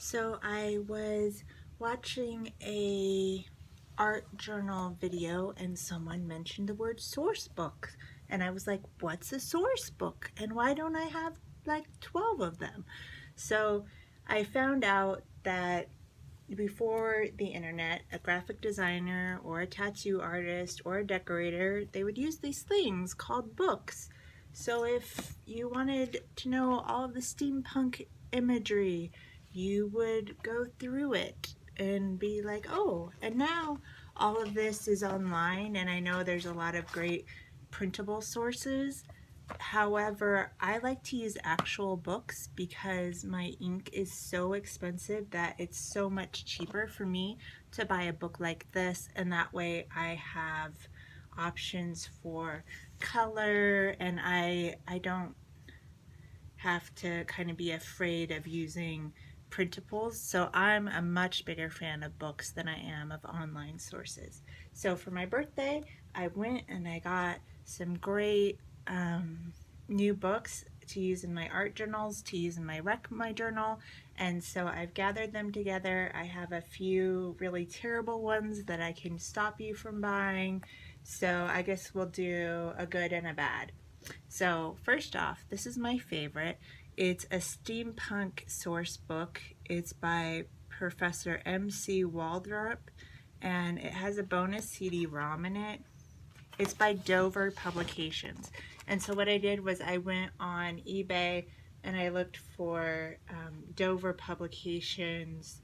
So I was watching a art journal video and someone mentioned the word source book. And I was like, what's a source book? And why don't I have like 12 of them? So I found out that before the internet, a graphic designer or a tattoo artist or a decorator, they would use these things called books. So if you wanted to know all of the steampunk imagery, you would go through it and be like, oh, and now all of this is online, and I know there's a lot of great printable sources. However, I like to use actual books because my ink is so expensive that it's so much cheaper for me to buy a book like this, and that way I have options for color and I don't have to kind of be afraid of using printables. So I'm a much bigger fan of books than I am of online sources. So for my birthday, I went and I got some great new books to use in my art journals, to use in my my journal, and so I've gathered them together. I have a few really terrible ones that I can stop you from buying, so I guess we'll do a good and a bad. So first off, this is my favorite. It's a steampunk source book. It's by Professor M.C. Waldrop, and it has a bonus CD-ROM in it. It's by Dover Publications. And so what I did was I went on eBay and I looked for Dover Publications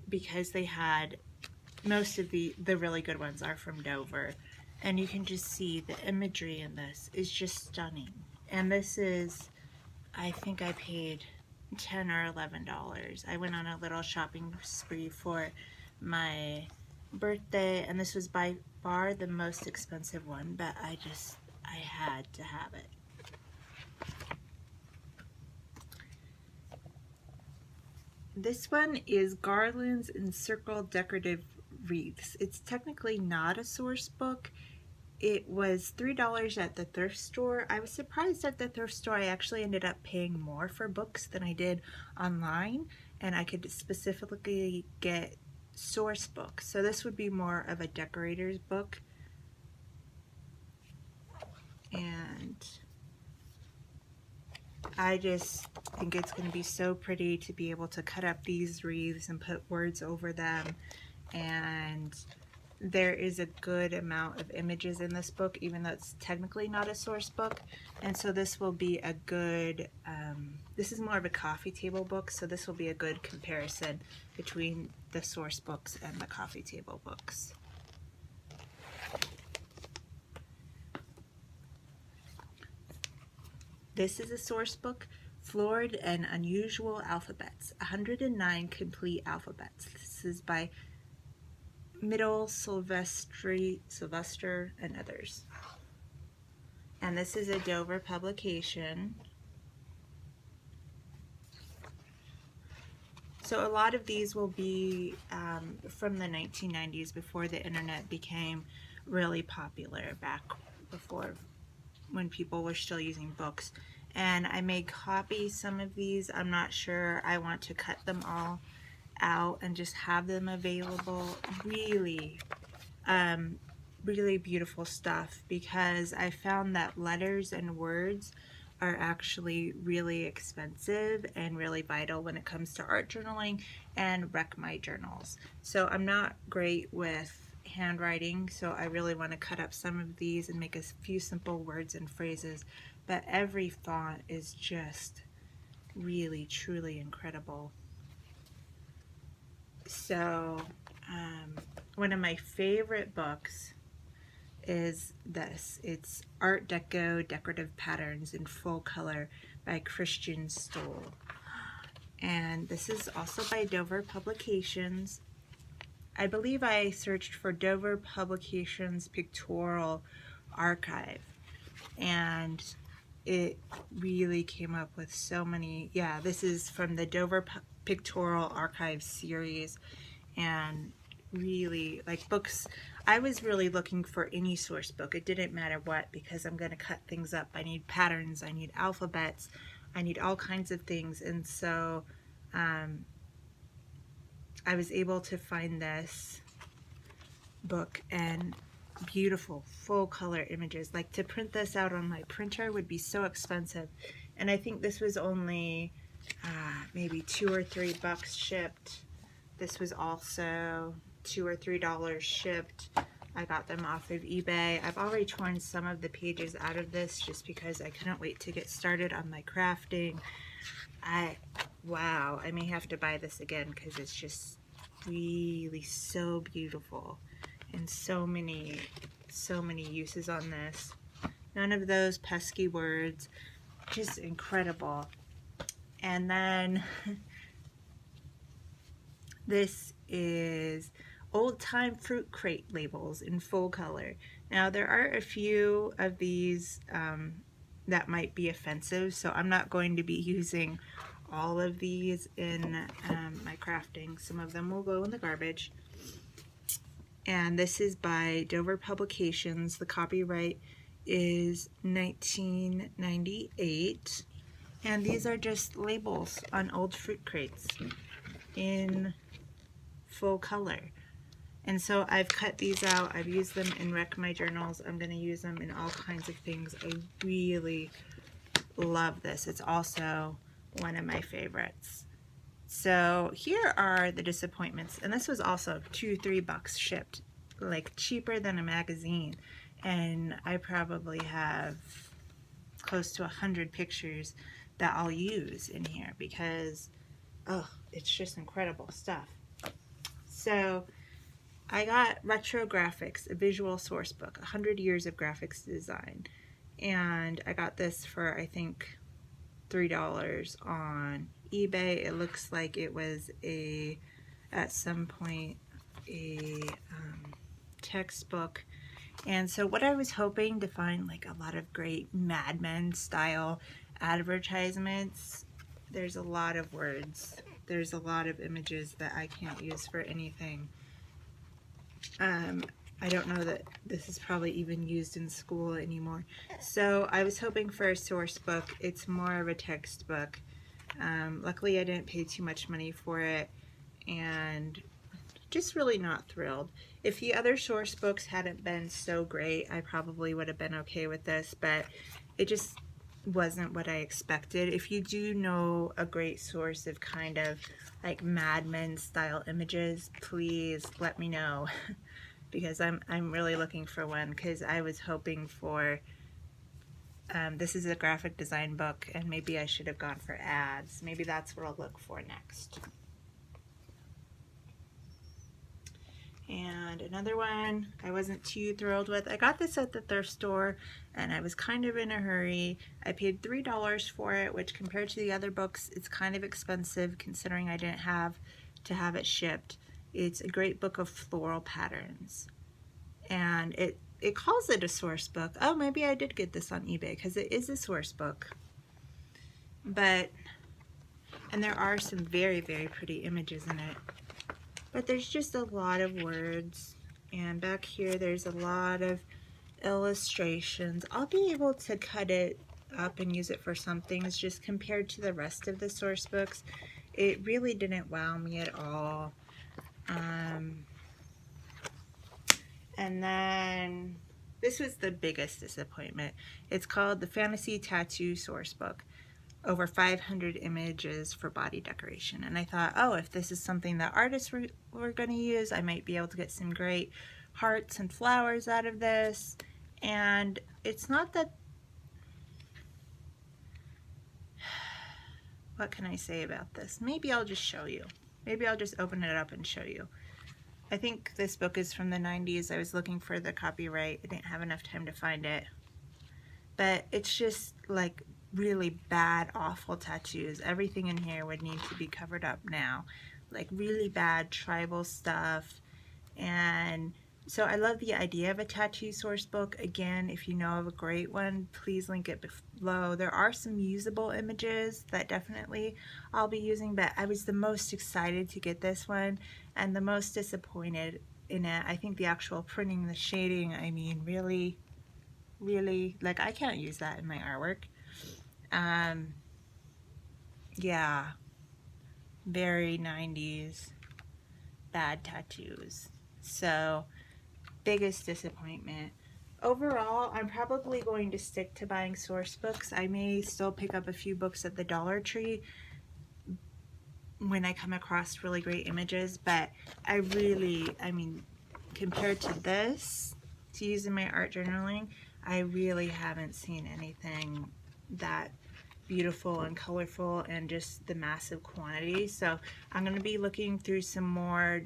because they had most of the really good ones are from Dover. And you can just see the imagery in this is just stunning. And this is, I think I paid $10 or $11. I went on a little shopping spree for my birthday, and this was by far the most expensive one, but I had to have it. This one is Garlands and Circle Decorative Wreaths. It's technically not a source book. It was $3 at the thrift store. I was surprised at the thrift store. I actually ended up paying more for books than I did online, and I could specifically get source books. So this would be more of a decorator's book. And I just think it's going to be so pretty to be able to cut up these wreaths and put words over them. And there is a good amount of images in this book, even though it's technically not a source book. And so this will be a good, this is more of a coffee table book, so this will be a good comparison between the source books and the coffee table books. This is a source book, Florid and Unusual Alphabets, 109 complete alphabets. This is by Middle Sylvester and others. And this is a Dover publication. So a lot of these will be from the 1990s, before the internet became really popular, back before when people were still using books. And I may copy some of these. I'm not sure I want to cut them all out and just have them available. Really beautiful stuff, because I found that letters and words are actually really expensive and really vital when it comes to art journaling and wreck my journals. So I'm not great with handwriting, so I really want to cut up some of these and make a few simple words and phrases, but every font is just really truly incredible. So one of my favorite books is this. It's Art Deco Decorative Patterns in full color by Christian Stoll. And this is also by Dover Publications. I believe I searched for Dover Publications Pictorial Archive, and it really came up with so many. Yeah, this is from the Dover Pictorial Archive series, and really, like, books. I was really looking for any source book. It didn't matter what, because I'm going to cut things up. I need patterns, I need alphabets, I need all kinds of things. And so I was able to find this book and beautiful full color images. Like, to print this out on my printer would be so expensive, and I think this was only maybe $2 or $3 shipped. This was also $2 or $3 shipped. I got them off of eBay. I've already torn some of the pages out of this just because I couldn't wait to get started on my crafting. Wow, I may have to buy this again because it's just really so beautiful, and so many uses on this. None of those pesky words, just incredible. And then this is old time fruit crate labels in full color. Now there are a few of these that might be offensive, so I'm not going to be using all of these in my crafting. Some of them will go in the garbage. And this is by Dover Publications. The copyright is 1998. And these are just labels on old fruit crates in full color. And so I've cut these out. I've used them in Wreck My Journals. I'm going to use them in all kinds of things. I really love this. It's also one of my favorites. So here are the disappointments. And this was also $2-3 shipped, like cheaper than a magazine. And I probably have close to 100 pictures that I'll use in here because, oh, it's just incredible stuff. So I got Retro Graphics, a visual source book, 100 years of graphics design. And I got this for, I think, $3 on eBay. It looks like it was at some point, a textbook. And so what I was hoping to find, like a lot of great Mad Men style advertisements, there's a lot of words. There's a lot of images that I can't use for anything. I don't know that this is probably even used in school anymore. So I was hoping for a source book. It's more of a textbook. Luckily I didn't pay too much money for it, and just really not thrilled. If the other source books hadn't been so great, I probably would have been okay with this, but it just wasn't what I expected. If you do know a great source of kind of like Mad Men style images, please let me know because I'm really looking for one, because I was hoping for this is a graphic design book, and maybe I should have gone for ads. Maybe that's what I'll look for next. And another one I wasn't too thrilled with. I got this at the thrift store and I was kind of in a hurry. I paid $3 for it, which compared to the other books, it's kind of expensive considering I didn't have to have it shipped. It's a great book of floral patterns. And it calls it a source book. Oh, maybe I did get this on eBay because it is a source book. And there are some very, very pretty images in it. But there's just a lot of words, and back here there's a lot of illustrations. I'll be able to cut it up and use it for some things. Just compared to the rest of the source books, it really didn't wow me at all. And then this was the biggest disappointment. It's called the Fantasy Tattoo Source Book. Over 500 images for body decoration. And I thought, oh, if this is something that artists were going to use, I might be able to get some great hearts and flowers out of this. And it's not that... What can I say about this? Maybe I'll just show you. Maybe I'll just open it up and show you. I think this book is from the 90s. I was looking for the copyright. I didn't have enough time to find it. But it's just like really bad, awful tattoos. Everything in here would need to be covered up now. Like really bad tribal stuff. And so I love the idea of a tattoo source book. Again, if you know of a great one, please link it below. There are some usable images that definitely I'll be using, but I was the most excited to get this one and the most disappointed in it. I think the actual printing, the shading, I mean, really, like I can't use that in my artwork. Yeah, very 90s. bad tattoos. So, biggest disappointment. Overall, I'm probably going to stick to buying source books. I may still pick up a few books at the Dollar Tree when I come across really great images, but I mean, compared to this, to use in my art journaling, I really haven't seen anything that beautiful and colorful and just the massive quantity. So I'm going to be looking through some more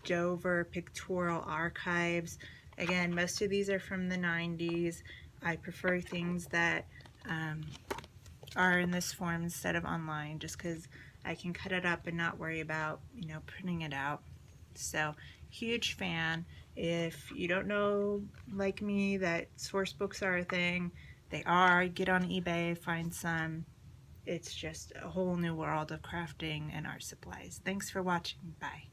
Dover pictorial archives. Again, most of these are from the 90s. I prefer things that are in this form instead of online, just because I can cut it up and not worry about, you know, printing it out. So, huge fan. If you don't know, like me, that source books are a thing, they are. Get on eBay, find some. It's just a whole new world of crafting and art supplies. Thanks for watching. Bye.